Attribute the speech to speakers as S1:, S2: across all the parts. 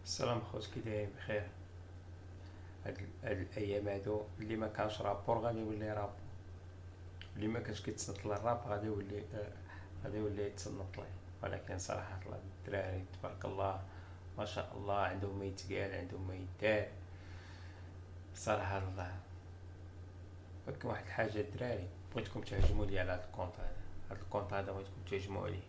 S1: السلام خوت، كي دايرين؟ بخير. هاد الايام هادو اللي ما كانش رابور غادي يولي رابور، اللي ما كانش كيتصنت للراب غادي يولي يتصنت ليه. ولكن صراحة الله الدراري تبارك الله ما شاء الله عندهم ما يتقال، عندهم ما يدار. صراحة الله. ولكن واحد الحاجة الدراري، بغيتكم تهجموا لي على هاد الكونت هذا بغيتكم تهجموا عليه.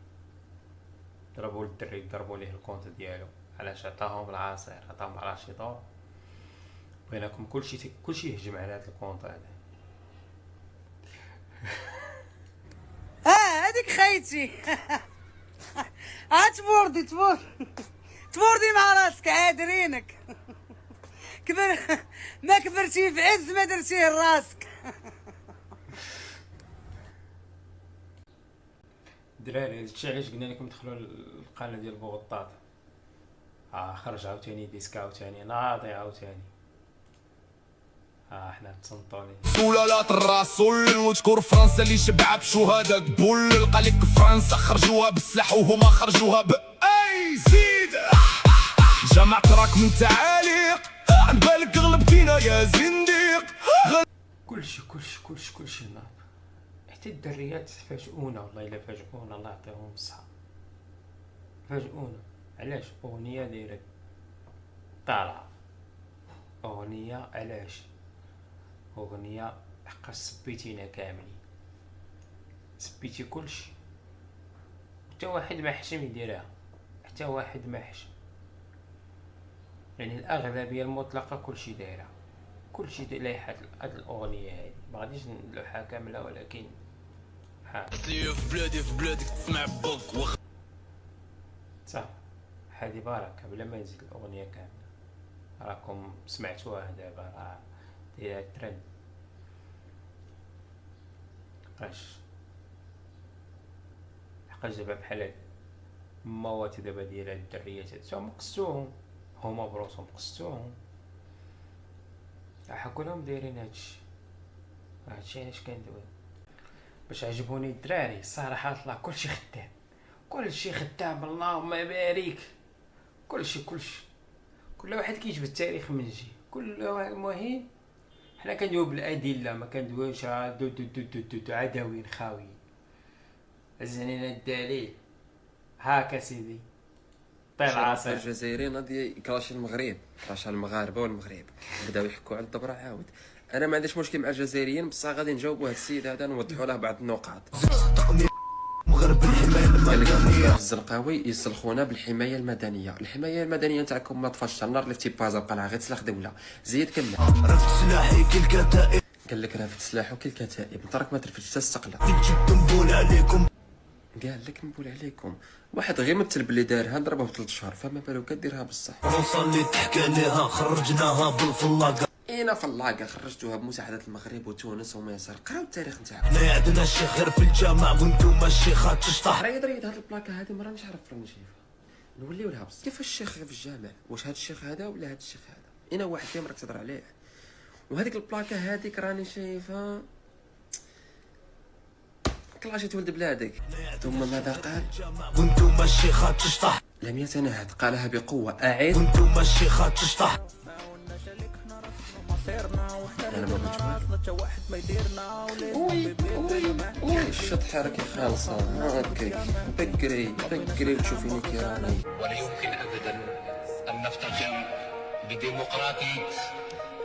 S1: ضربوا للدري، ضربوا ليه الكونت ديالو. علاش؟ عطاهم العصير، عطاهم الراشيدور. بغيناكم كلشي يهجم على هاد الكونط هذا.
S2: هذيك خيتي. تبوردي مع راسك عادرينك. كبر ما كبرتي في عز ما درتيه لراسك.
S1: الدراري هادشي علاش قلنا لكم دخلوا القناة ديال بوغطاط. خرج عاوتاني ديسك، عاوتاني ناضي، عاوتاني حنا تصنتوا ليه.
S3: ولالات الرسول وتكون فرنسا اللي شبع بشهداء قبول لقى لك فرنسا خرجوها بالسلاح وهما خرجوها اي زيد. جمعت راك من تعاليق عن بالك غلبتينا يا زنديق.
S1: كلشي ناض. حتى الدريات فاجئونا، والله الا فاجئونا، الله يعطيهم الصحة. فاجئونا. علاش؟ اغنية دايرة طالعة. اغنية علاش؟ اغنية حقاش سبيتينا كاملين، سبيتي كلشي. حتى واحد ما حشم يديرها، حتى واحد ما حشم. يعني الاغلبية المطلقة كلشي دايرها، كلشي لايحة هاد الاغنية هادي. ما غاديش نلوحها كاملة، ولكن
S3: في بلادك تسمع بوك
S1: صح. هادي بركة بلا ما يزيد الاغنية كاملة. راكم سمعتوها دابا، راه دايرة ترند. حقاش دابا بحال الموات دابا ديال هاد الدريات هاد هما قصوهم، هما بروسهم قصوهم، حكوا لهم دايرين هادشي علاش كندوي. باش عجبوني الدراري صراحة الله. كلشي خدام اللهم بارك. كلشي كل واحد كيجبد التاريخ من جهة. كل واحد المهم حنا كندويو بالادله، ما كندويوش عدوين خاويين. زنينا الدليل هاكا سيدي. طير عاصر.
S4: الجزائريين غادي يكراشي المغرب، كراشا المغاربه والمغرب بداو يحكوا على الدبره. عاود انا ما عنديش مشكل مع الجزائريين، بصح غادي نجاوبوا هذا السيد هذا، نوضحوا له بعض النقاط.
S3: مغرب الحماية
S4: قال لك المصباح الزرقاوي يسلخونا بالحمايه المدنيه. الحمايه المدنيه تاعكم ما طفاش النار اللي في بازا بقى لها غير تسلخ دوله. زيد كمل.
S3: رفت سلاحي كالكتائب
S4: قال لك رافد سلاحو كالكتائب، انت راك ما ترفدش حتى السقله.
S3: جبت نبول عليكم.
S4: قال لك نقول عليكم واحد غير مثل بلي دارها ضربه ب 3 شهور، فما بالو كديرها بصح.
S3: وصلي تحكى ليها خرجناها بالفلاقة.
S4: اين فلاقه خرجتوها بمساعده المغرب وتونس ومصر. قراو التاريخ نتاعكم.
S3: لا عندنا الشيخ غير في الجامع وانتم الشيخات تشطح.
S4: ريض هاد البلاكه هادي ما رانيش عارف راني شايفها. نوليو لها بصح. كيف الشيخ في الجامع؟ واش هاد الشيخ هذا ولا هاد الشيخ هذا؟ اين واحد فيهم راك تهضر عليه. وهذيك البلاكه هذيك راني شايفها كلاشي ولد بلادك. ثم ماذا قال؟
S3: وانتم الشيخات تشطح.
S4: لم يتنهد، قالها بقوه. اعيد.
S3: وانتم الشيخات تشطح.
S4: انا ما بنت وي الشط حركه خالصه هكاك. بكري وتشوفيني كي راني.
S5: ولا يمكن ابدا ان نفتخر بديمقراطيه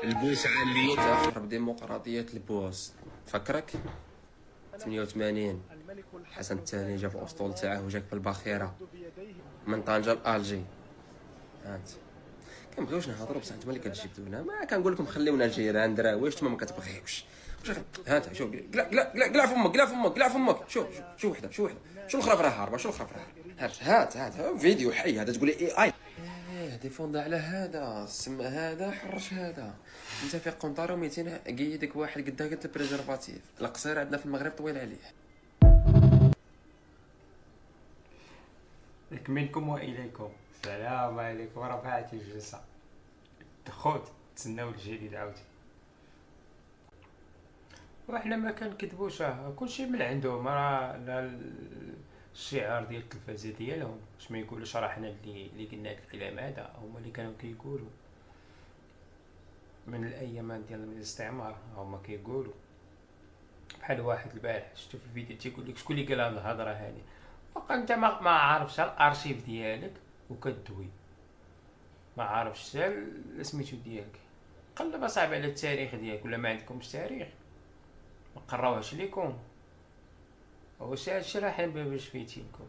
S5: البوس علي.
S4: تاخر بديمقراطيه البوس. فكرك 88 حسن الثاني جاب الاسطول تاعه وجاك بالباخره من طنجه لالجي. هانت كنبغيوش نهضروا بصح نتوما اللي كتجبدونا. ما كنقول لكم خليونا الجيران دراويش، نتوما ما كتبغيوش. هانت شوف قلع فمك. شوف وحده شو الخرف راه هاربه. هات فيديو حي هذا تقول لي اي ديفوند على هذا سما هذا حرش هذا. انت في قنطره 200 قيدك واحد قداه قلت بريزرفاتيف. القصير عندنا في المغرب طويل عليه.
S1: منكم واليكم. السلام عليكم ورفعة الجلسة. خوت تسناو الجديد عاودي. وحنا ما كنكذبوش، كلشي من عندهم. راه الشعار ديال التلفازه ديالهم باش ما يقولوش راه حنا اللي قلنا هاد الكلام هذا، هما اللي كانوا كيقولوا من الايام ديال الاستعمار. هما كيقولوا بحال واحد البارح شفتو في الفيديو تيقول لك شكون اللي قال هاد الهضره هادي، وقال انت ما عارفش الارشيف ديالك وكدوي، ما عارفش سميتو ديالك، قلب اصاحبي على التاريخ ديالك، ولا ما عندكمش تاريخ ما قراوهش ليكم. واش هادشي راه حنا باش فايتينكم،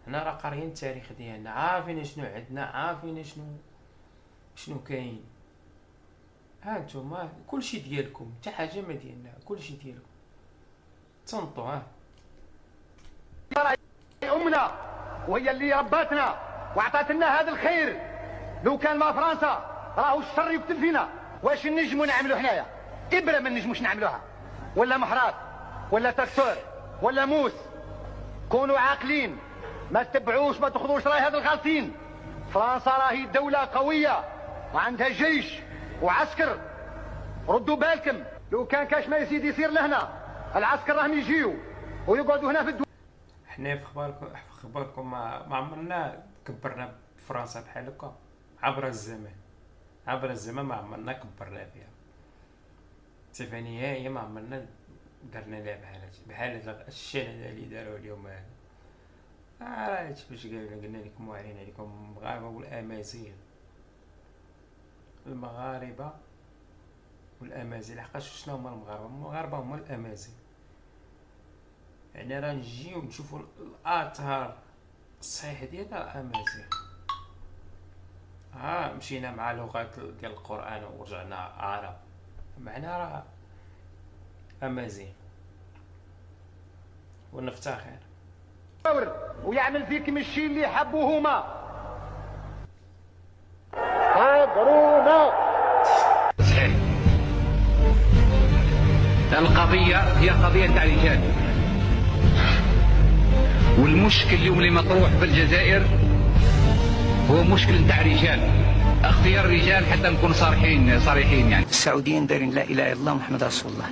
S1: حنا راه قاريين التاريخ ديالنا، عارفين شنو عندنا، عارفين شنو كاين. ها نتوما كلشي ديالكم، حتى حاجه ما ديالنا، كلشي ديالكم. تصنتوا ها
S6: أمنا وهي اللي رباتنا وعطات لنا هذا الخير. لو كان ما فرنسا راهو الشر يقتل فينا. واش نجمو نعملو حنايا؟ إبرة ما نجموش نعملوها، ولا محراث ولا تراكتور ولا موس. كونوا عاقلين، ما تتبعوش، ما تاخذوش راي هذا الغالطين. فرنسا راهي دولة قوية وعندها جيش وعسكر، ردوا بالكم. لو كان كاش ما يزيد يصير لهنا، العسكر راهم يجيو ويقعدوا هنا في الدول.
S1: حنا في خبركم ما عمرنا كبرنا بفرنسا بحال هكا عبر الزمان ما عمرنا كبرنا فيها. تفاني هي ما عمرنا درنا لها بحال الشيء هذا اللي داروا اليوم هذا. راه باش قلنا لكم واعرين عليكم المغاربه والامازيغ، المغاربه والامازيغ. لحقاش شنو هما المغاربه هما الامازيغ. يعني راه نجيو نشوفوا الاثار الصحيح ديالنا الامازيغ. مشينا مع لغات ديال القران ورجعنا عرب، معنا راه امازيغ ونفتخر.
S6: ويعمل فيكم الشيء اللي حبوه هما. حاضرونا.
S5: صحيح، القضية هي قضية تاع رجال، والمشكل اليوم اللي مطروح في الجزائر هو مشكل تاع رجال، اختيار الرجال حتى نكون صريحين يعني.
S7: السعوديين دايرين لا اله الا الله محمد رسول الله،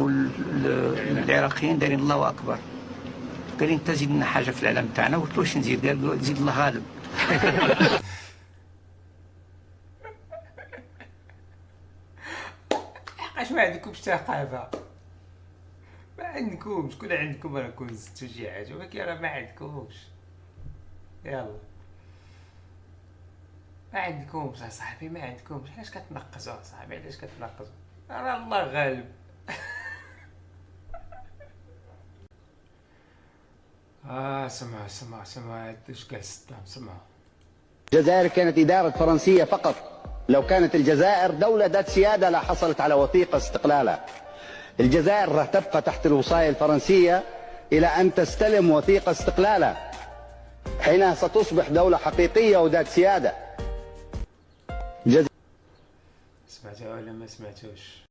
S7: والعراقيين دايرين الله اكبر. قال انت زيد لنا حاجه في العالم تاعنا، قلت له واش نزيد؟ قال زيد الله غالب.
S1: لحقاش ما عندكمش ثقافه، ما عندكمش. كون عندكم راكم زدتو شي حاجه، ولكن راه ما عندكمش. يلا ما عندكمش اصاحبي، ما عندكمش. علاش كتنقصوا اصاحبي؟ علاش كتنقصوا؟ راه الله غالب. سمع اش قال صدام. سمع
S8: الجزائر كانت إدارة فرنسية فقط. لو كانت الجزائر دولة ذات سيادة لا حصلت على وثيقة استقلالها. الجزائر راح تبقى تحت الوصاية الفرنسية إلى أن تستلم وثيقة استقلالها، حينها ستصبح دولة حقيقية وذات سيادة.
S1: سمعتوها ولا ما سمعتوش؟